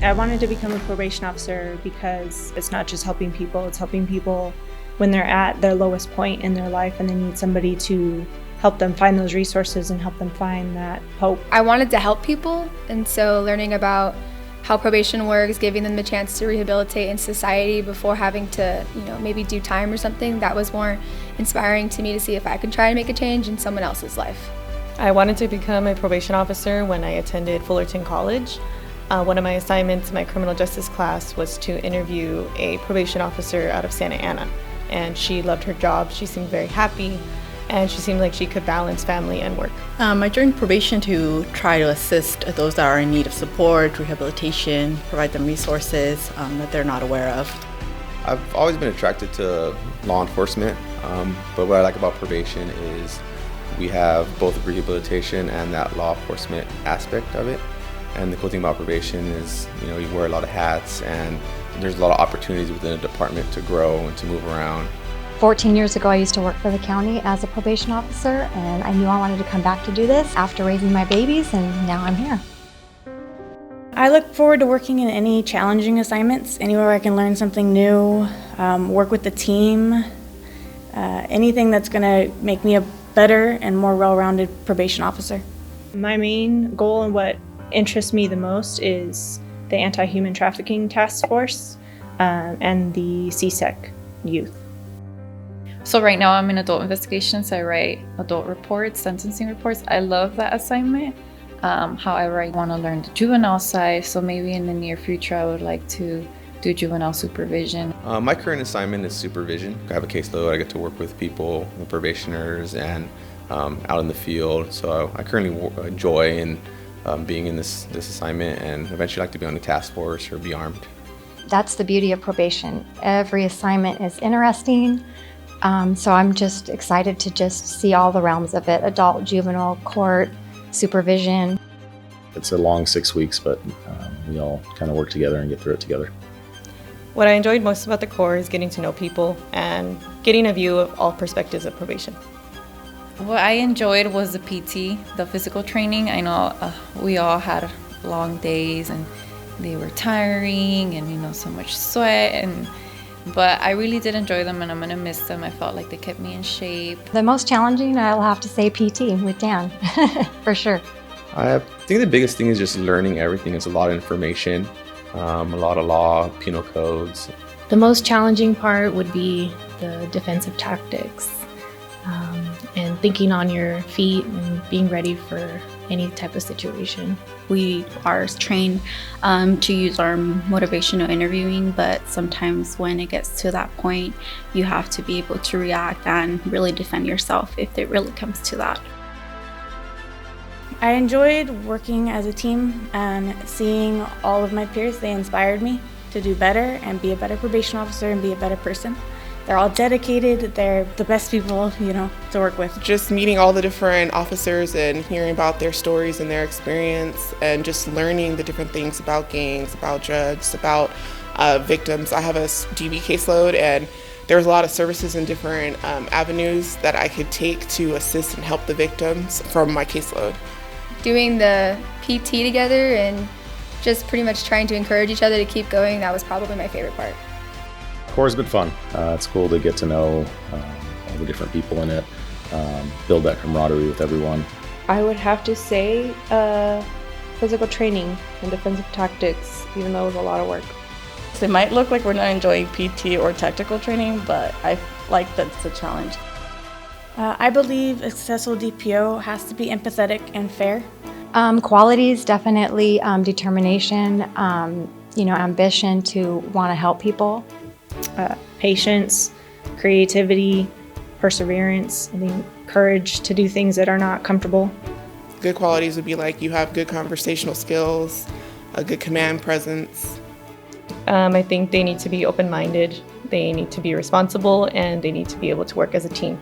I wanted to become a probation officer because it's not just helping people, it's helping people when they're at their lowest point in their life and they need somebody to help them find those resources and help them find that hope. I wanted to help people, and so learning about how probation works, giving them the chance to rehabilitate in society before having to, maybe do time or something, that was more inspiring to me to see if I could try and make a change in someone else's life. I wanted to become a probation officer when I attended Fullerton College. One of my assignments in my criminal justice class was to interview a probation officer out of Santa Ana. And she loved her job, she seemed very happy, and she seemed like she could balance family and work. I joined probation to try to assist those that are in need of support, rehabilitation, provide them resources that they're not aware of. I've always been attracted to law enforcement, but what I like about probation is we have both rehabilitation and that law enforcement aspect of it. And the cool thing about probation is, you wear a lot of hats and there's a lot of opportunities within a department to grow and to move around. 14 years ago, I used to work for the county as a probation officer, and I knew I wanted to come back to do this after raising my babies, and now I'm here. I look forward to working in any challenging assignments, anywhere I can learn something new, work with the team, anything that's going to make me a better and more well-rounded probation officer. My main goal and what interests me the most is the Anti-Human Trafficking Task Force and the CSEC youth. So right now I'm in adult investigations. I write adult reports, sentencing reports. I love that assignment. However, I want to learn the juvenile side, so maybe in the near future I would like to do juvenile supervision. My current assignment is supervision. I have a caseload. I get to work with people, the probationers, and out in the field. So I currently enjoy being in this assignment, and eventually like to be on the task force or be armed. That's the beauty of probation. Every assignment is interesting. So I'm just excited to just see all the realms of it: adult, juvenile, court, supervision. It's a long 6 weeks, but we all kind of work together and get through it together. What I enjoyed most about the Core is getting to know people and getting a view of all perspectives of probation. What I enjoyed was the PT, the physical training. I know we all had long days and they were tiring and so much sweat, but I really did enjoy them and I'm gonna miss them. I felt like they kept me in shape. The most challenging, I'll have to say, PT with Dan, for sure. I think the biggest thing is just learning everything. It's a lot of information, a lot of law, penal codes. The most challenging part would be the defensive tactics and thinking on your feet and being ready for any type of situation. We are trained to use our motivational interviewing, but sometimes when it gets to that point, you have to be able to react and really defend yourself if it really comes to that. I enjoyed working as a team and seeing all of my peers. They inspired me to do better and be a better probation officer and be a better person. They're all dedicated, they're the best people, to work with. Just meeting all the different officers and hearing about their stories and their experience and just learning the different things about gangs, about drugs, about victims. I have a DB caseload and there's a lot of services and different avenues that I could take to assist and help the victims from my caseload. Doing the PT together and just pretty much trying to encourage each other to keep going, that was probably my favorite part. Core's been fun. It's cool to get to know all the different people in it, build that camaraderie with everyone. I would have to say physical training and defensive tactics, even though it was a lot of work. It might look like we're not enjoying PT or tactical training, but I like that it's a challenge. I believe a successful DPO has to be empathetic and fair. Qualities, definitely determination, ambition to want to help people. Patience, creativity, perseverance, I think courage to do things that are not comfortable. Good qualities would be like you have good conversational skills, a good command presence. I think they need to be open-minded, they need to be responsible, and they need to be able to work as a team.